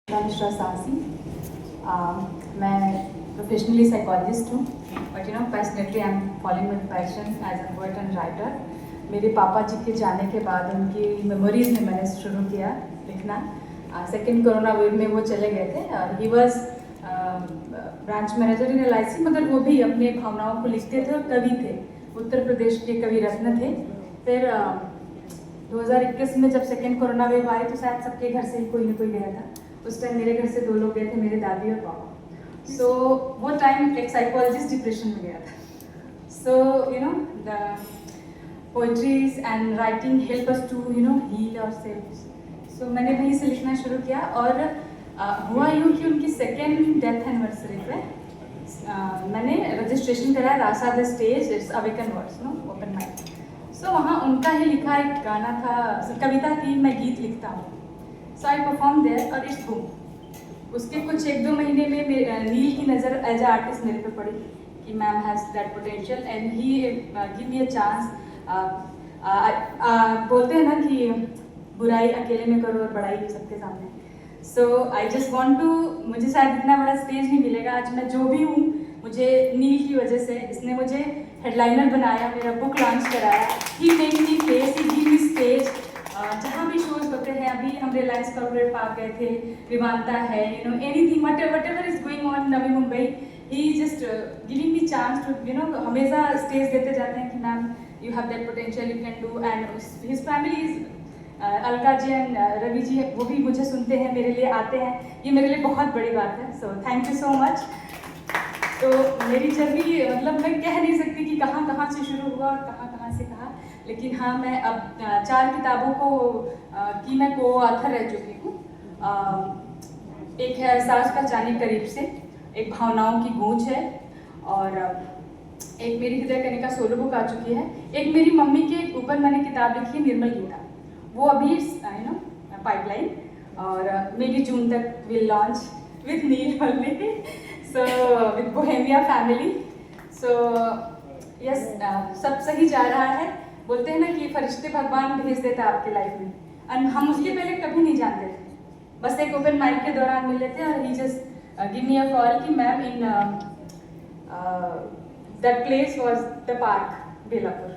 मिश्रा साहसी। मैं professionally psychologist हूँ, but passionately I am following my passion as a poet and writer. मेरे पापा जी के जाने के बाद उनकी मेमोरीज में मैंने शुरू किया लिखना। सेकेंड कोरोना वेव में वो चले गए थे और he was branch manager in LIC, मगर वो भी अपने भावनाओं को लिखते थे और कवि थे, उत्तर प्रदेश के कवि रत्न थे। फिर 2021 में जब सेकेंड कोरोना वेव आए तो शायद सबके घर से ही कोई ना कोई गया था। उस टाइम मेरे घर से 2 लोग गए थे, मेरे दादी और पापा। सो वो टाइम एक साइकोलॉजिस्ट डिप्रेशन में गया था। So the poetries and writing help us to heal ourselves. So मैंने वहीं से लिखना शुरू किया और हुआ यूँ कि उनकी सेकेंड डेथ एनिवर्सरी पे मैंने रजिस्ट्रेशन कराया Rasa the stage it's awaken words open mic. So वहाँ उनका ही लिखा एक गाना था, कविता थी, मैं गीत लिखता हूँ। सो आई परफॉर्म देयर और इट्स बूम। उसके कुछ 1-2 महीने में नील की नज़र एज ए आर्टिस्ट मेरे पे पड़ी कि ma'am has that potential and he give me a chance. बोलते हैं ना कि बुराई अकेले में करो और बड़ाई सबके सामने। सो आई जस्ट वॉन्ट टू, मुझे शायद इतना बड़ा स्टेज नहीं मिलेगा। आज मैं जो भी हूँ मुझे नील की वजह से, इसने मुझे हेडलाइनर बनाया, मेरा बुक लॉन्च कराया, ही मेक मी फेस, ही गिव मी स्टेज। जहाँ भी शोज होते हैं, अभी हम रिलायंस कॉर्पोरेट पार्क गए थे, विमानता है, anything what is going on Navi Mumbai, he just giving me chance to हमेशा स्टेज देते जाते हैं कि ma'am you have that potential, you can do. And his family is Alka ji and Ravi ji, वो भी मुझे सुनते हैं, मेरे लिए आते हैं, ये मेरे लिए बहुत बड़ी बात है। So thank you so much. तो मेरी जर्नी मतलब मैं कह नहीं सकती कि कहाँ कहाँ से शुरू हुआ और कहाँ कहाँ से कहाँ, लेकिन हाँ मैं अब 4 किताबों की मैं को ऑथर रह चुकी हूँ। एक है एहसास पहचाने करीब से, एक भावनाओं की गूंज है, और एक मेरी हृदय कनिका सोलो बुक आ चुकी है। एक मेरी मम्मी के ऊपर मैंने किताब लिखी है निर्मल गीता, वो अभी पाइपलाइन, और मेरी जून तक will launch with Neel only, so with Bohemia family. So yes, सब सही जा रहा है। बोलते हैं ना कि फरिश्ते भगवान भेज देता है आपकी लाइफ में, और हम उसके पहले कभी नहीं जानते थे, बस एक ओपन माइक के दौरान मिले थे और he just give me a call कि ma'am in that place was the park Belapur,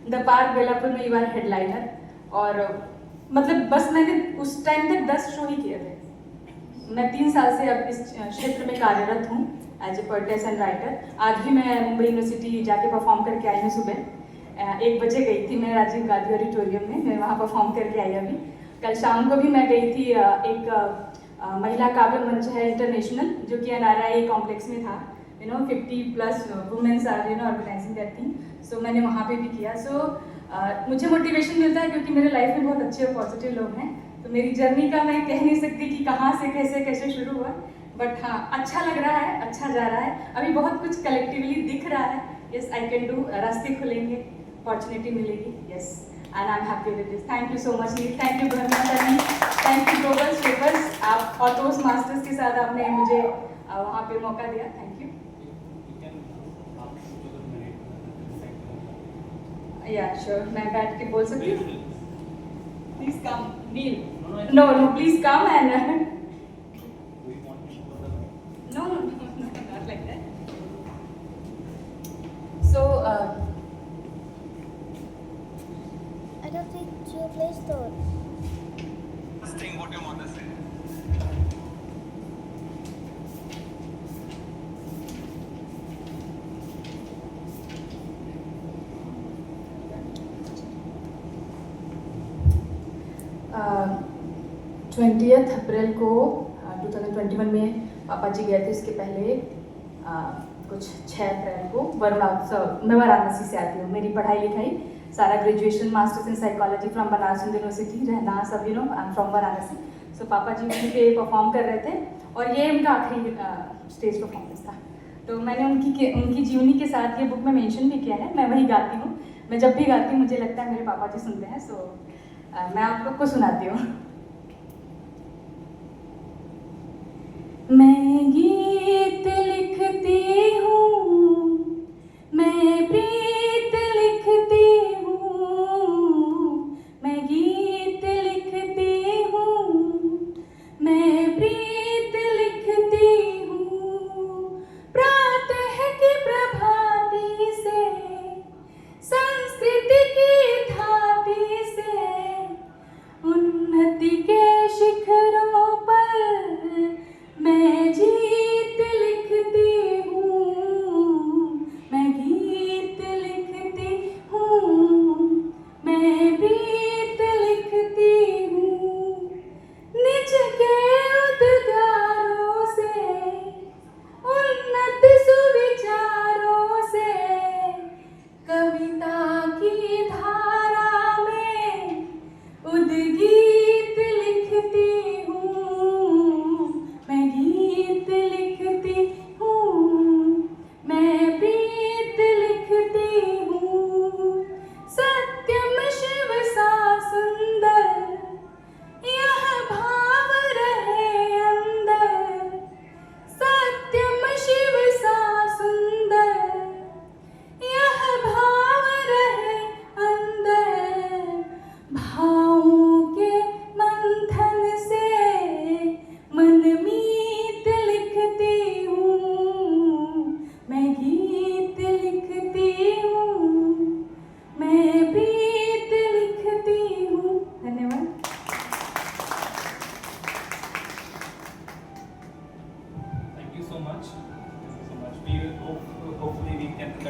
the park Belapur में यू आर हेडलाइनर। और मतलब बस मैंने उस टाइम तक 10 शो ही किए थे। मैं 3 साल से अब इस क्षेत्र में कार्यरत हूँ as a poetess and writer. आज भी मैं मुंबई यूनिवर्सिटी जाके परफॉर्म करके आई हूँ। सुबह 1 बजे गई थी मैं राजीव गांधी ऑडिटोरियम में, मैं वहाँ परफॉर्म करके आई अभी। कल शाम को भी मैं गई थी, एक महिला काव्य मंच है इंटरनेशनल, जो कि NRI कॉम्प्लेक्स में था। 50+ womens are organising that thing. So मैंने वहाँ पे भी किया। सो मुझे मोटिवेशन मिलता है क्योंकि मेरे लाइफ में बहुत अच्छे और पॉजिटिव लोग हैं। तो मेरी जर्नी का मैं कह नहीं सकती कि कहाँ से कैसे शुरू हुआ, बट हाँ अच्छा लग रहा है, अच्छा जा रहा है, अभी बहुत कुछ कलेक्टिवली दिख रहा है। यस आई कैन डू, रास्ते खुलेंगे, अपॉर्चुनिटी मिलेगी। Yes and I am happy with this. Thank you so much Neel, thank you भरना, थैंक यू ग्लोबल शेपर्स, आप और टोस्ट मास्टर्स के साथ आपने मुझे वहाँ पे मौका दिया, थैंक यू। या श्योर, मैं बैठ के बोल सकती हूँ? Please come Neel, no please come and no, not like that. So I don't think it's your Play Store. Thing what your mother said. 20 अप्रैल को 2021 में पापा जी गए थे। इसके पहले कुछ 6 अप्रैल को वरुणोत्सव, मैं वाराणसी से आती हूँ। मेरी पढ़ाई लिखाई सारा graduation masters in psychology from Banaras Hindu university, रहना सब आई एम फ्रॉम वाराणसी। सो पापा जी वहीं पे परफॉर्म कर रहे थे और ये उनका आखिरी स्टेज परफॉर्मेंस था। तो मैंने उनकी जीवनी के साथ ये बुक में मेंशन भी किया है। मैं वही गाती हूँ, मैं जब भी गाती हूँ मुझे लगता है मेरे पापा जी सुनते हैं। सो मैं आप लोग को सुनाती हूँ। मैं गीत लिखती हूँ, मैं प्रीत लिखती हूँ, मैं गीत लिखती हूँ, मैं प्रीत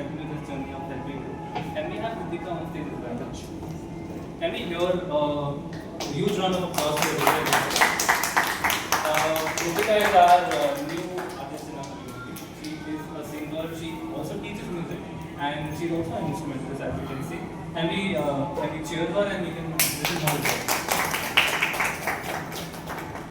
help me with this journey of helping you. And we have Ritika on stage as well. Can we hear huge round of applause for Ritika? Ritika is our new artist in our community. She is a singer. She also teaches music, and she's also an instrumentalist, as you can see. And we cheer her, and we can listen to her.